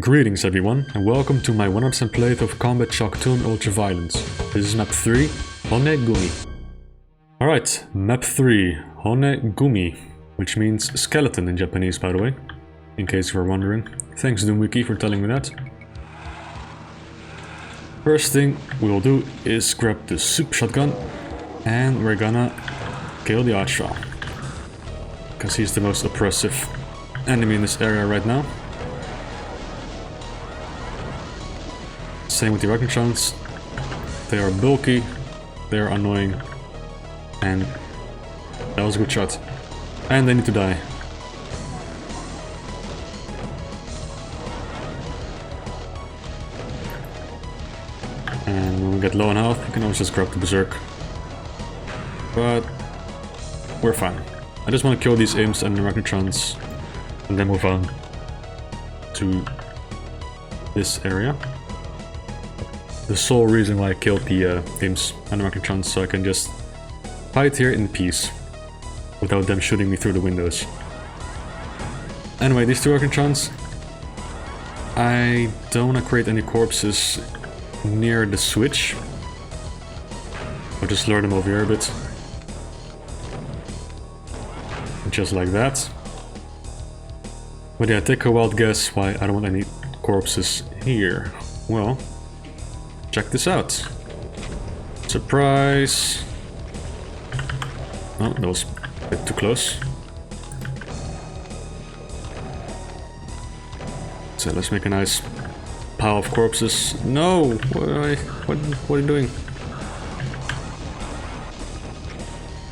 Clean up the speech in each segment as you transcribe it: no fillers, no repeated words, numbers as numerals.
Greetings everyone, and welcome to my 100% playthrough of Combat Shock 2 and Ultraviolence. This is map 3, Gumi. Alright, map 3, Gumi, which means skeleton in Japanese, by the way, in case you were wondering. Thanks Doomwiki for telling me that. First thing we will do is grab the super shotgun, and we're gonna kill the Ultra, because he's the most oppressive enemy in this area right now. Same with the Reckontrons. They are bulky, they are annoying, and that was a good shot. And they need to die. And when we get low on health, we can always just grab the Berserk. But we're fine. I just want to kill these imps and the Reckontrons, and then move on to this area. The sole reason why I killed the imps and the Reckontrons, so I can just fight here in peace without them shooting me through the windows. Anyway, these two Reckontrons, I don't want to create any corpses near the switch. I'll just lure them over here a bit. Just like that. But yeah, take a wild guess why I don't want any corpses here. Well, check this out. Surprise! Oh, that was a bit too close. So let's make a nice pile of corpses. No! What are you doing?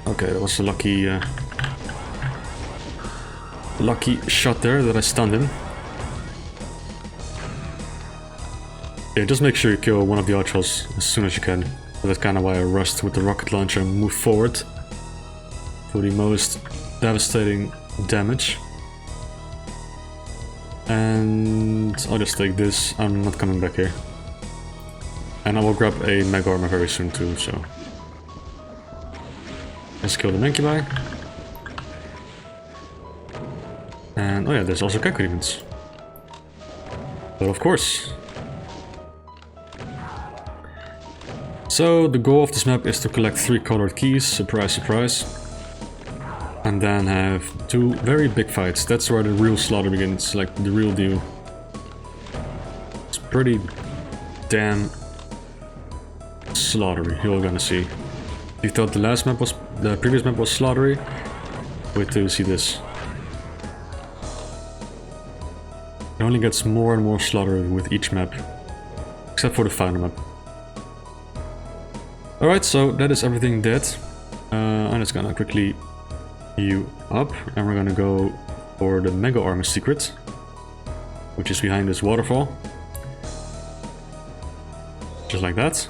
Okay, that was a lucky shot there that I stunned him. Yeah, just make sure you kill one of the Ultras as soon as you can. So that's kind of why I rushed with the rocket launcher and moved forward for the most devastating damage. And I'll just take this. I'm not coming back here. And I will grab a Mega Armor very soon too, so... Let's kill the Mancubi. And oh yeah, there's also Gekko demons. But of course. So the goal of this map is to collect 3 colored keys, surprise surprise, and then have 2 very big fights. That's where the real slaughter begins, like the real deal. It's pretty damn slaughtery, you're gonna see. If you thought the previous map was slaughtery, wait till you see this. It only gets more and more slaughtery with each map, except for the final map. Alright, so that is everything dead. I'm just gonna quickly heal up, and we're gonna go for the Mega Armor secret, which is behind this waterfall. Just like that.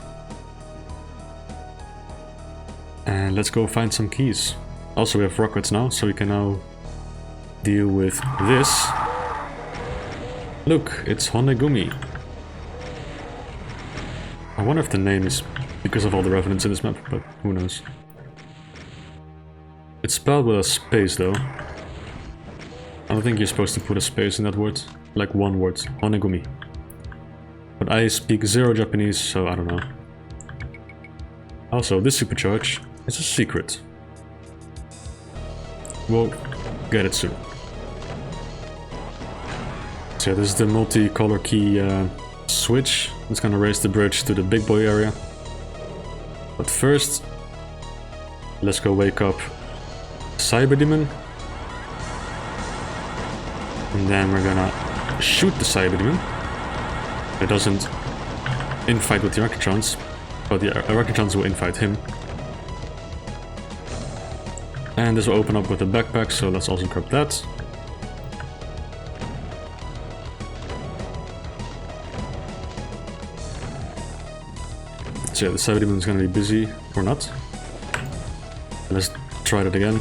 And let's go find some keys. Also, we have rockets now, so we can now deal with this. Look, it's Gumi. I wonder if the name is because of all the reference in this map, but who knows. It's spelled with a space though. I don't think you're supposed to put a space in that word. Like one word, Gumi. But I speak 0 Japanese, so I don't know. Also, this supercharge is a secret. We'll get it soon. So yeah, this is the multi-color key switch. It's gonna raise the bridge to the big boy area. But first, let's go wake up Cyber Demon. And then we're gonna shoot the Cyber Demon. It doesn't infight with the Reckontrons, but the Reckontrons will infight him. And this will open up with a backpack, so let's also grab that. So yeah, the Cyber Demon is gonna be busy, or not. Let's try that again.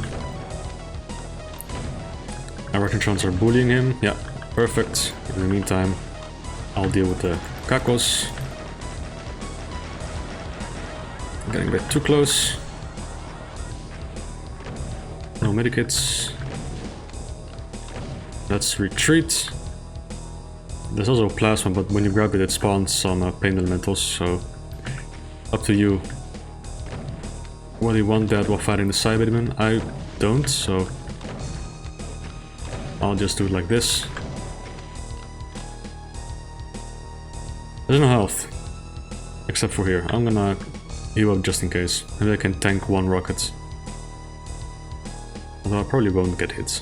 Our Reckontrons are bullying him, yeah, perfect. In the meantime, I'll deal with the Kakos. Getting a bit too close. No medikits. Let's retreat. there's also plasma, but when you grab it, it spawns some pain elementals, so up to you. Whether you want that while fighting the Cybermen, I don't, so I'll just do it like this. There's no health, except for here. I'm gonna heal up just in case. Maybe I can tank one rocket. Although I probably won't get hit.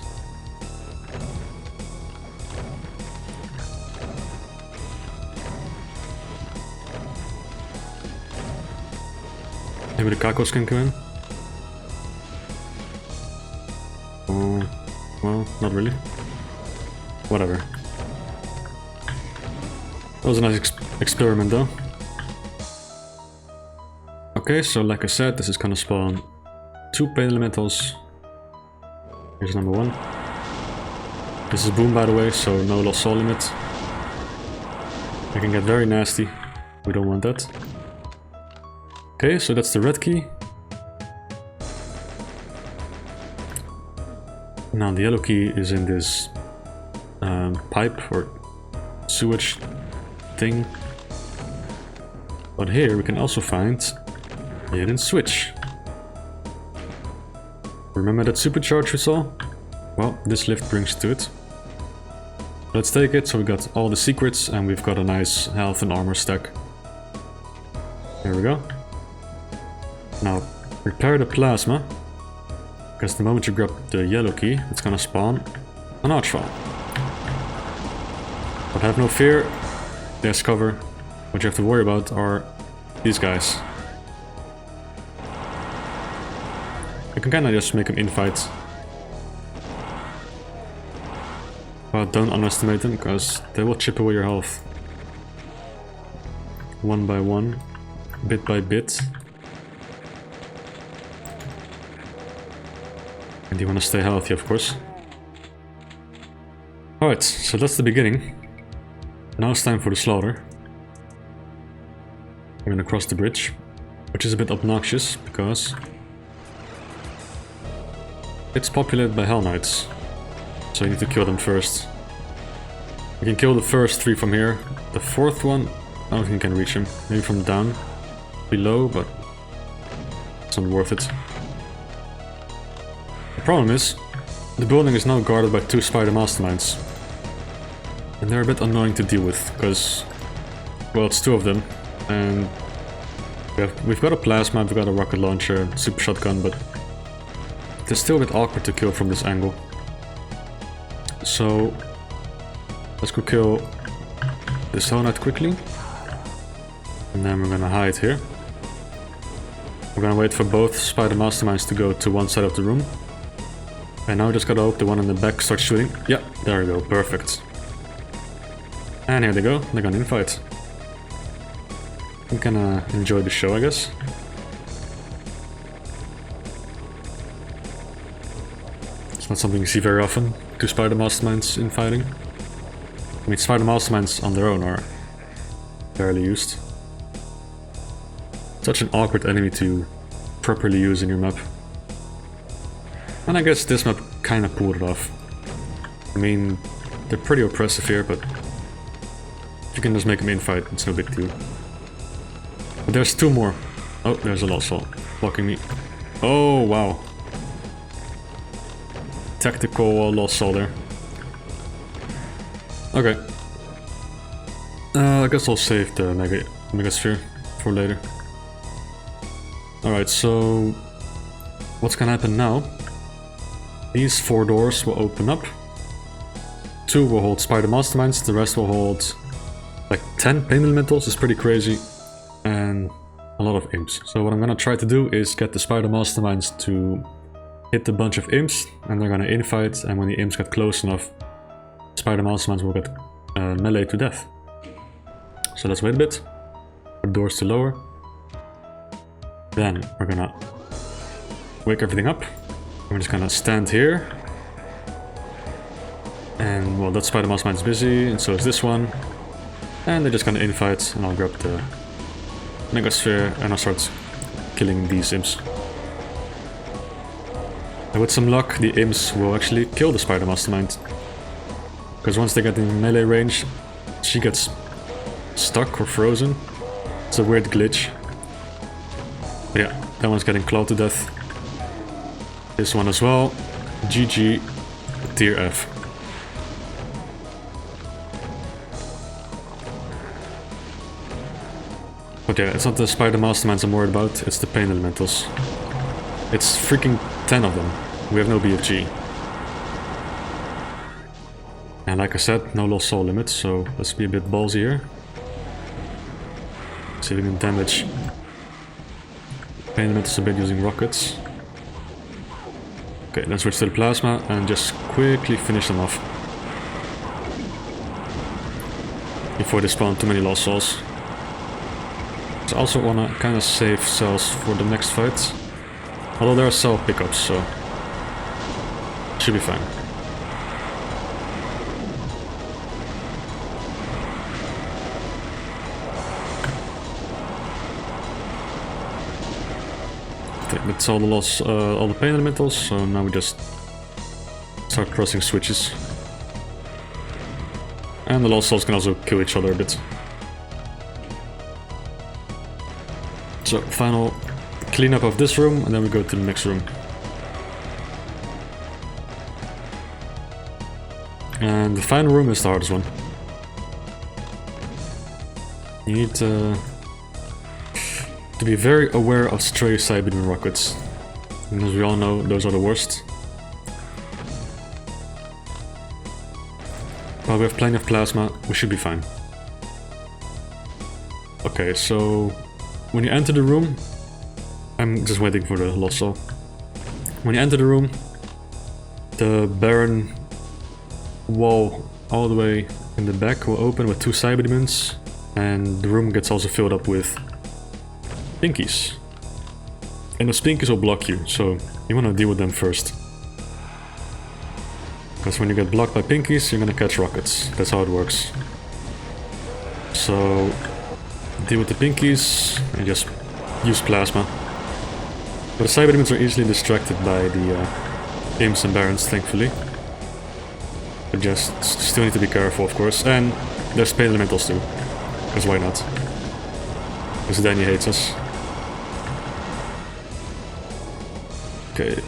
Maybe the Kakos can come in? Oh, well, not really. Whatever. That was a nice experiment though. Okay, so like I said, this is gonna spawn 2 pain elementals. Here's number 1. This is Boom, by the way, so no lost soul limit. It can get very nasty. We don't want that. Okay, so that's the red key. Now the yellow key is in this pipe or sewage thing. But here we can also find a hidden switch. Remember that supercharge we saw? Well, this lift brings you to it. Let's take it, so we got all the secrets and we've got a nice health and armor stack. There we go. Now, repair the plasma, because the moment you grab the yellow key, it's gonna spawn an archfall. But have no fear, there's cover. What you have to worry about are these guys. You can kinda just make them infight. But don't underestimate them, because they will chip away your health. One by one, bit by bit. And you want to stay healthy, of course. Alright, so that's the beginning. Now it's time for the slaughter. We're gonna cross the bridge, which is a bit obnoxious, because it's populated by Hell Knights. So you need to kill them first. You can kill the first 3 from here. The 4th one, I don't think you can reach him. Maybe from down below, but it's not worth it. The problem is, the building is now guarded by 2 spider masterminds. And they're a bit annoying to deal with, because, well, it's 2 of them. And we've got a plasma, we've got a rocket launcher, super shotgun, but they're still a bit awkward to kill from this angle. So, let's go kill this Hell Knight quickly. And then we're gonna hide here. We're gonna wait for both spider masterminds to go to one side of the room. And now we just gotta hope the one in the back starts shooting. Yeah, there we go, perfect. And here they go, they're gonna infight. We can enjoy the show, I guess. It's not something you see very often, 2 spider masterminds infighting. I mean, spider masterminds on their own are barely used. Such an awkward enemy to properly use in your map. And I guess this map kinda pulled it off. I mean, they're pretty oppressive here, but if you can just make them infight, it's no big deal. But there's 2 more. Oh, there's a lost soul blocking me. Oh, wow. Tactical lost soul there. Okay. I guess I'll save the Megasphere for later. Alright, so what's gonna happen now? These 4 doors will open up. 2 will hold spider masterminds, the rest will hold like 10 pain elementals, it's pretty crazy. And a lot of imps. So what I'm gonna try to do is get the spider masterminds to hit a bunch of imps, and they're gonna infight, and when the imps get close enough, spider masterminds will get melee to death. So let's wait a bit for the doors to lower. Then we're gonna wake everything up. We're just gonna stand here. And well, that spider mastermind is busy, and so is this one. And they're just gonna infight, and I'll grab the Megasphere and I'll start killing these imps. And with some luck, the imps will actually kill the spider mastermind. Because once they get in melee range, she gets stuck or frozen. It's a weird glitch. But yeah, that one's getting clawed to death. This one as well. GG, tier F. But yeah, it's not the spider masterminds I'm worried about, it's the pain elementals. It's freaking 10 of them. We have no BFG. And like I said, no lost soul limit, so let's be a bit ballsy here. See if we can damage pain elementals a bit using rockets. Okay, let's switch to the plasma and just quickly finish them off. Before they spawn too many lost souls. I also wanna kinda save cells for the next fight. Although there are cell pickups, so should be fine. Okay, that's all the pain elementals, so now we just start crossing switches. And the lost souls can also kill each other a bit. So, final cleanup of this room, and then we go to the next room. And the final room is the hardest one. You need to be very aware of stray side-beam rockets. And as we all know, those are the worst. But we have plenty of plasma, we should be fine. Okay, so when you enter the room, I'm just waiting for the lost soul. When you enter the room, the barren wall all the way in the back will open with 2 cyber demons, and the room gets also filled up with pinkies. And those pinkies will block you, so you want to deal with them first. Because when you get blocked by pinkies, you're gonna catch rockets. That's how it works. So deal with the pinkies and just use plasma. But the cyber demons are easily distracted by the imps and barons, thankfully. But just still need to be careful, of course. And there's pain elementals too. Because why not? Because Danny hates us. Okay,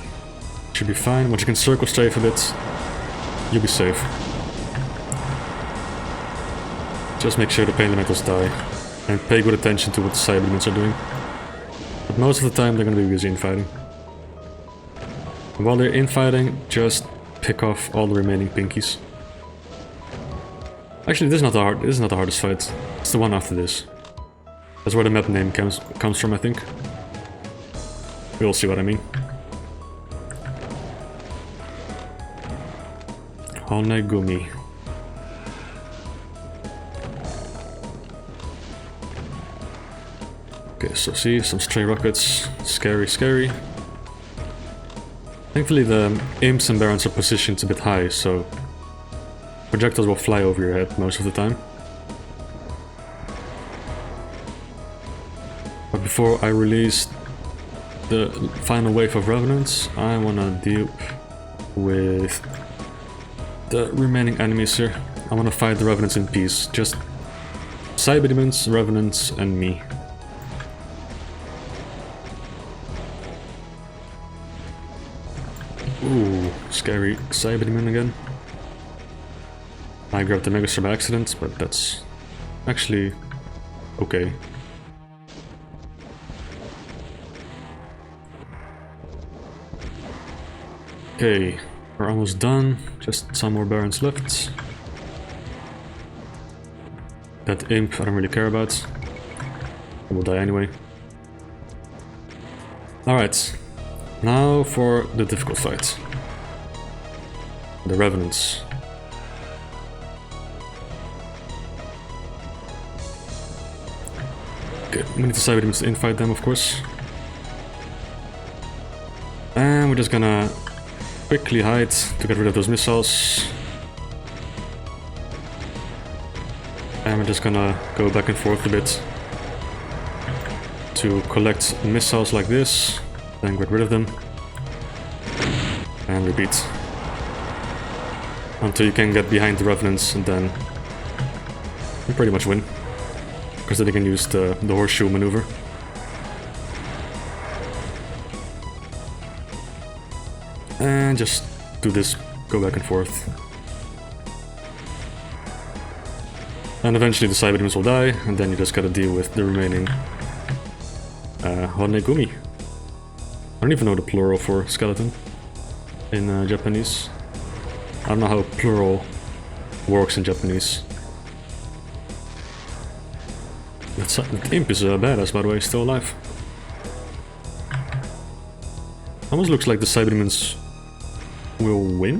should be fine. Once you can circle strafe a bit, you'll be safe. Just make sure the pain elementals die. And pay good attention to what the cyber demons are doing. But most of the time they're gonna be busy infighting. And while they're infighting, just pick off all the remaining pinkies. Actually, this is not the hardest fight. It's the one after this. That's where the map name comes from, I think. You'll see what I mean. Gumi. Okay, so see, some stray rockets. Scary, scary. Thankfully the imps and barons are positioned a bit high, so projectiles will fly over your head most of the time. But before I release the final wave of revenants, I wanna deal with the remaining enemies here. I wanna fight the revenants in peace. Just cyber demons, revenants, and me. Ooh, scary cyber demon again. I grabbed the Megastar by accident, but that's actually okay. Okay, we're almost done. Just some more barons left. That imp I don't really care about. It will die anyway. Alright, now for the difficult fight. The revenants. Okay, we need the cyber demons to infight them, of course. And we're just gonna quickly hide to get rid of those missiles. And we're just gonna go back and forth a bit to collect missiles like this, then get rid of them, and repeat. Until you can get behind the revenants and then we pretty much win. Because then they can use the horseshoe maneuver. And just do this, go back and forth. And eventually the Cyberbeams will die, and then you just gotta deal with the remaining Gumi. I don't even know the plural for skeleton in Japanese. I don't know how plural works in Japanese. That imp is badass, by the way, still alive. Almost looks like the Cyberbeams will win?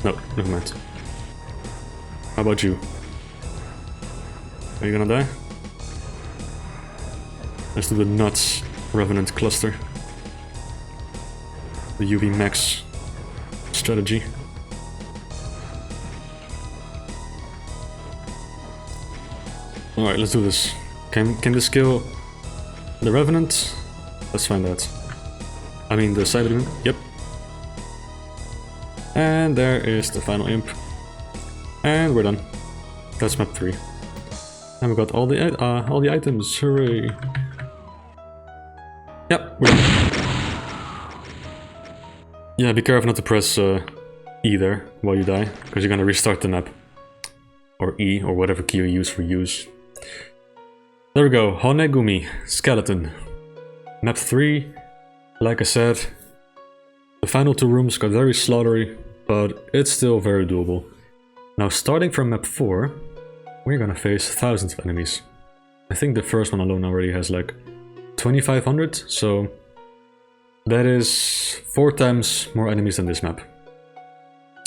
No, never mind. How about you? Are you gonna die? Let's do the nuts Revenant cluster. The UV max strategy. Alright, let's do this. Can this kill the Revenant? Let's find out. I mean the Cyberbeam. Yep. And there is the final imp. And we're done. That's map 3. And we got all the items. Hooray! Yep, we're done. Yeah, be careful not to press E there while you die, because you're gonna restart the map. Or E, or whatever key you use for use. There we go, Gumi, skeleton. Map 3, like I said, the final 2 rooms got very slaughtery, but it's still very doable. Now starting from map 4, we're gonna face thousands of enemies. I think the first one alone already has like 2500, so that is 4 times more enemies than this map.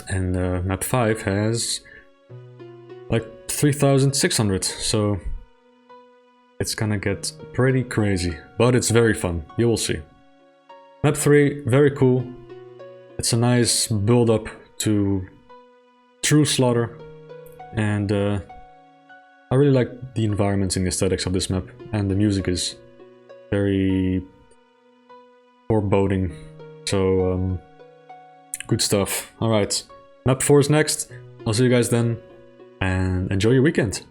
And map 5 has like 3600, so it's gonna get pretty crazy, but it's very fun, you will see. Map 3, very cool. It's a nice build up to true slaughter, and I really like the environments and the aesthetics of this map, and the music is very foreboding, so good stuff. Alright, map 4 is next. I'll see you guys then, and enjoy your weekend.